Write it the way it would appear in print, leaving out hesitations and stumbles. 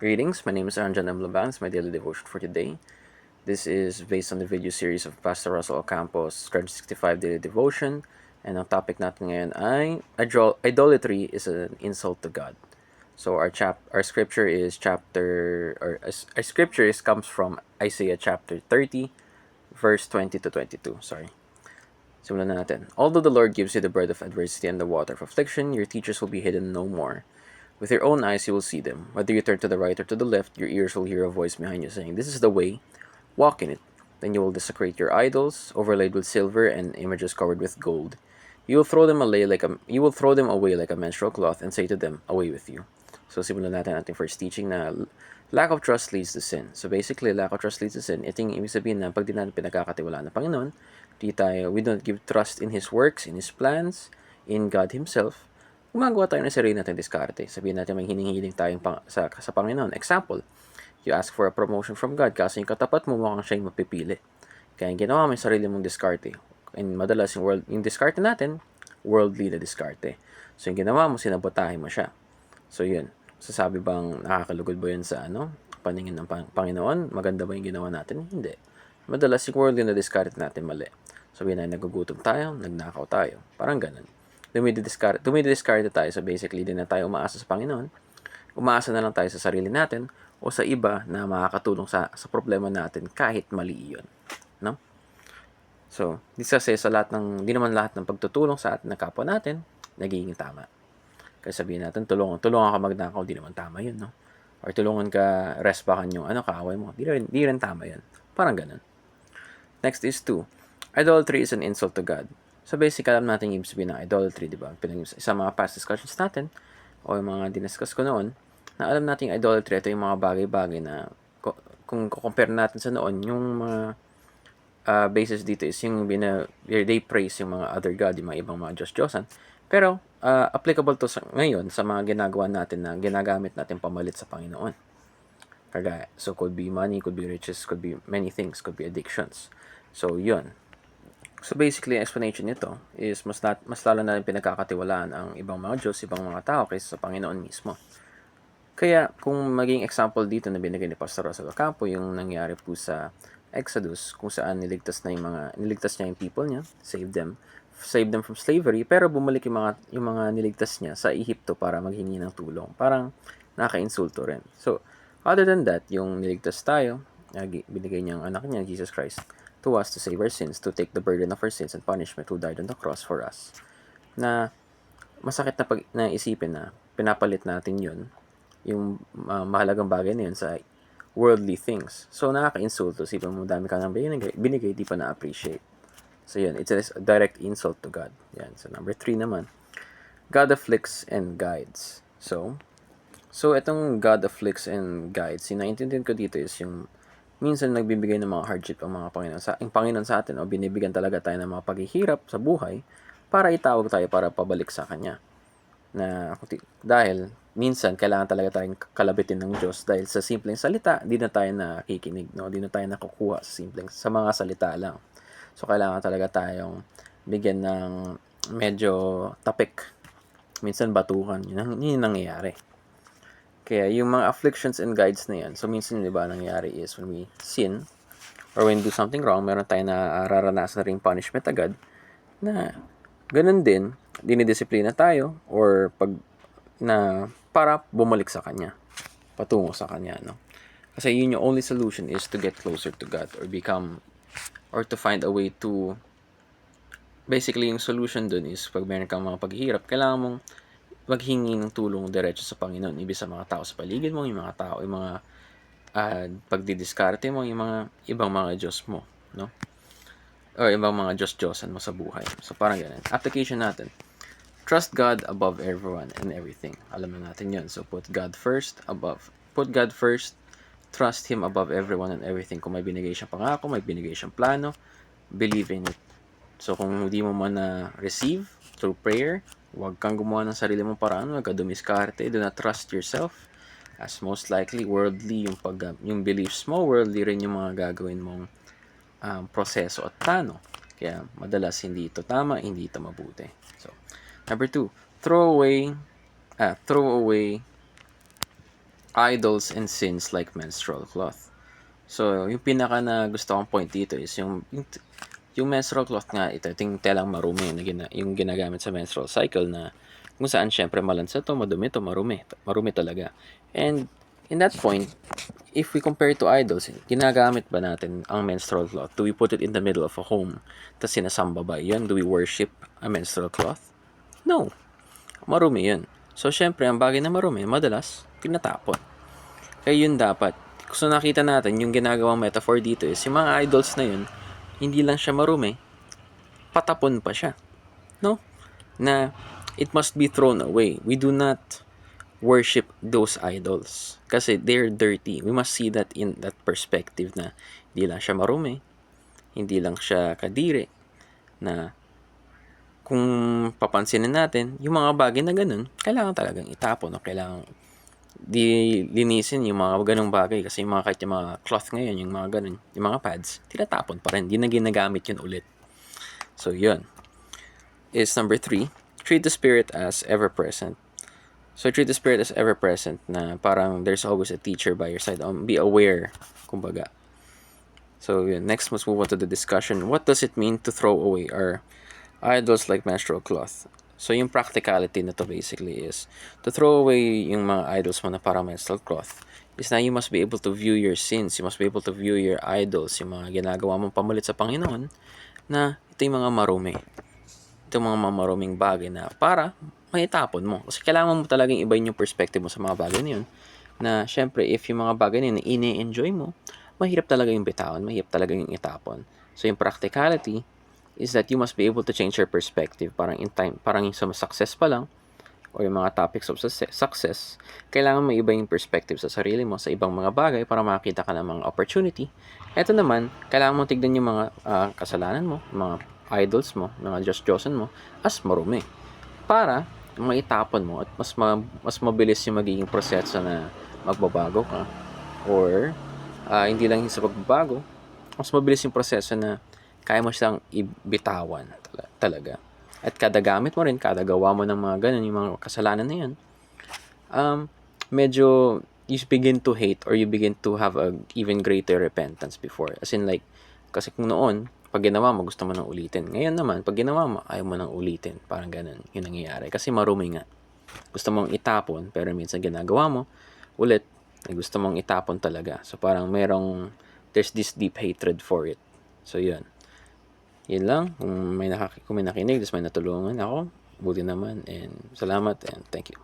Greetings, my name is Anjan M. Labans, my daily devotion for today. This is based on the video series of Pastor Russell Ocampo's 365 Daily Devotion. And ang topic natin ngayon ay idolatry is an insult to God. So our scripture is comes from Isaiah chapter 30, verse 20 to 22. Simulan na natin. Although the Lord gives you the bread of adversity and the water of affliction, your teachers will be hidden no more. With your own eyes you will see them. Whether you turn to the right or to the left, your ears will hear a voice behind you saying, "This is the way, walk in it." Then you will desecrate your idols, overlaid with silver and images covered with gold. You will throw them away like a menstrual cloth and say to them, "Away with you." So simulan natin ating first teaching na lack of trust leads to sin. So basically, lack of trust leads to sin. Ito yung ibig sabihin na pag di natin pinagkakatiwalaan ng Panginoon, we don't give trust in His works, in His plans, in God Himself, gumagawa tayo ng sarili natin diskarte. Sabihin natin may hinihiling tayong sa Panginoon. Example, you ask for a promotion from God kasi yung katapat mo mukhang siya yung mapipili. Kaya yung ginawa mo yung sarili mong diskarte. And madalas yung diskarte natin, worldly na diskarte. So yung ginawa mo, sinabotahe mo siya. So yun. Sasabi bang nakakalugod ba yun sa paningin ng Panginoon? Maganda ba yung ginawa natin? Hindi. Madalas yung worldly na diskarte natin mali. Sabihin na nagugutom tayo, nagnakaw tayo. Parang ganun. Dumidiskarte tayo. So basically, di na tayo umaasa sa Panginoon. Umaasa na lang tayo sa sarili natin o sa iba na makakatulong sa problema natin kahit mali yun. No? So, this kasi di naman lahat ng pagtutulong sa atin ng kapwa natin, nagiging tama. Kaya sabihin natin, tulungan ka magnakaw, di naman tama yun, no? Or tulungan ka respakan yung kaaway mo, di rin tama yun. Parang ganun. Next is 2. Idolatry is an insult to God. So basic, alam natin yung ibig sabihin ng idolatry, di ba? Sa mga past discussions natin, o yung mga diniscuss ko noon, na alam natin yung idolatry, ito yung mga bagay-bagay na kung compare natin sa noon, yung mga basis dito is yung they praise yung mga other god, yung mga ibang mga Diyos-Diyosan. Pero, applicable to ngayon sa mga ginagawa natin na ginagamit natin pamalit sa Panginoon. Kagaya, so could be money, could be riches, could be many things, could be addictions. So, yun. So basically, ang explanation nito is mas lalo na rin pinagkakatiwalaan ang ibang mga Diyos, ibang mga tao kaysa sa Panginoon mismo. Kaya kung maging example dito na binigay ni Pastor Rosa Ocampo, yung nangyari po sa Exodus, kung saan niligtas niya yung people niya, save them from slavery, pero bumalik yung mga niligtas niya sa Ehipto para maghingi ng tulong. Parang nakaka-insulto rin. So, other than that, yung niligtas tayo, binigay niyang anak niya, Jesus Christ, to us to save our sins, to take the burden of our sins and punishment, who died on the cross for us. Na masakit na isipin na pinapalit natin yun, yung mahalagang bagay na yun sa worldly things. So, nakaka-insulto. Sipin mo, dami ka nang binigay, di pa na-appreciate. So, yun. It's a direct insult to God. Yan. So, number 3 naman. God afflicts and guides. So itong God afflicts and guides, sinaintindihan ko dito is yung minsan nagbibigay ng mga hardship ang mga Panginoon sa atin o binibigyan talaga tayo ng mga paghihirap sa buhay para itawag tayo para pabalik sa Kanya. Dahil minsan kailangan talaga tayong kalabitin ng Diyos dahil sa simpleng salita, di na tayo nakikinig, no? Di na tayo nakukuha sa mga salita lang. So, kailangan talaga tayong bigyan ng medyo tapik. Minsan batukan. Yun yung nangyayari. Kaya yung mga afflictions and guides na yan, so minsan, di ba, nangyayari is when we sin or when we do something wrong, meron tayo na raranasan na ring punishment agad na ganun din, dinidisiplina tayo or para bumalik sa Kanya, patungo sa Kanya, no? Kasi yun yung only solution is to get closer to God or to find a way to, basically yung solution dun is pag meron kang mga paghihirap, kailangan mong maghingi ng tulong diretso sa Panginoon, ibig sa mga tao sa paligid mo, yung mga tao, yung mga pagdidiskarte mo, yung mga ibang mga Diyos mo, no? O ibang mga Diyos-Diyosan mo sa buhay. So parang ganun. Application natin. Trust God above everyone and everything. Alam na natin yun. So put God first, trust Him above everyone and everything. Kung may binigay siyang pangako, may binigay siyang plano, believe in it. So kung hindi mo man na-receive through prayer, huwag kang gumawa ng sarili mong paraan, huwag ka dumiskarte, do not trust yourself, as most likely worldly yung beliefs mo, worldly rin yung mga gagawin mong proseso at plano. Kaya madalas hindi ito tama, hindi ito mabuti. So, number 2, throw away idols and sins like menstrual cloth. So, yung pinaka na gusto kong point dito is yung menstrual cloth nga, ito yung telang marumi na yung ginagamit sa menstrual cycle na kung saan syempre malansa to, madumi to, marumi talaga. And in that point, if we compare it to idols, ginagamit ba natin ang menstrual cloth? Do we put it in the middle of a home? Tapos sinasamba ba yun? Do we worship a menstrual cloth? No. Marumi yun. So, syempre, ang bagay na marumi, madalas, tinatapon. Kaya yun dapat. So, nakita natin, yung ginagawang metaphor dito is, yung mga idols na yun, hindi lang siya marumi, patapon pa siya. No? Na, it must be thrown away. We do not worship those idols. Kasi they're dirty. We must see that in that perspective na hindi lang siya marumi, hindi lang siya kadiri, na kung papansinin natin, yung mga bagay na ganun, kailangan talagang itapon o kailangan linisin yung mga ganung bagay kasi yung mga kahit yung mga cloth ngayon, yung mga ganun, yung mga pads, tinatapon pa rin. Hindi na ginagamit yun ulit. So, yun. Is number 3, treat the Spirit as ever-present. So, treat the Spirit as ever-present na parang there's always a teacher by your side. Be aware, kumbaga. So, yun. Next, let's move on to the discussion. What does it mean to throw away our idols like menstrual cloth? So, yung practicality na to basically is to throw away yung mga idols mo na parang menstrual cloth is na you must be able to view your sins. You must be able to view your idols, yung mga ginagawa mong pamalit sa Panginoon, na ito yung mga marumi. Ito yung mga maruming bagay na para maitapon mo. Kasi kailangan mo talagang ibahin yung perspective mo sa mga bagay na yun. Na syempre, if yung mga bagay na yun ini-enjoy mo, mahirap talaga yung bitawan, mahirap talaga yung itapon. So, yung practicality is that you must be able to change your perspective. Parang in time, parang yung sa success pa lang, o yung mga topics of success, kailangan may iba yung perspective sa sarili mo sa ibang mga bagay para makakita ka ng mga opportunity. Ito naman, kailangan mo tignan yung mga kasalanan mo, mga idols mo, mga Diyos-Diyosan mo, as marumi. Para maitapon mo at mas mabilis yung magiging proseso na magbabago ka. Or, hindi lang yung sa pagbabago, mas mabilis yung proseso na kaya mo siyang ibitawan talaga. At kada gamit mo rin, kada gawa mo ng mga ganun, yung mga kasalanan na yun, medyo you begin to hate or you begin to have a even greater repentance before. As in like, kasi kung noon, pag ginawa mo, gusto mo nang ulitin. Ngayon naman, pag ginawa mo, ayaw mo nang ulitin. Parang ganun yung nangyayari. Kasi marumi nga. Gusto mong itapon, pero minsan ginagawa mo, ulit, gusto mong itapon talaga. So parang there's this deep hatred for it. So yun. Yun lang. Kung may nakinig, may natulungan ako, buti naman. And salamat and thank you.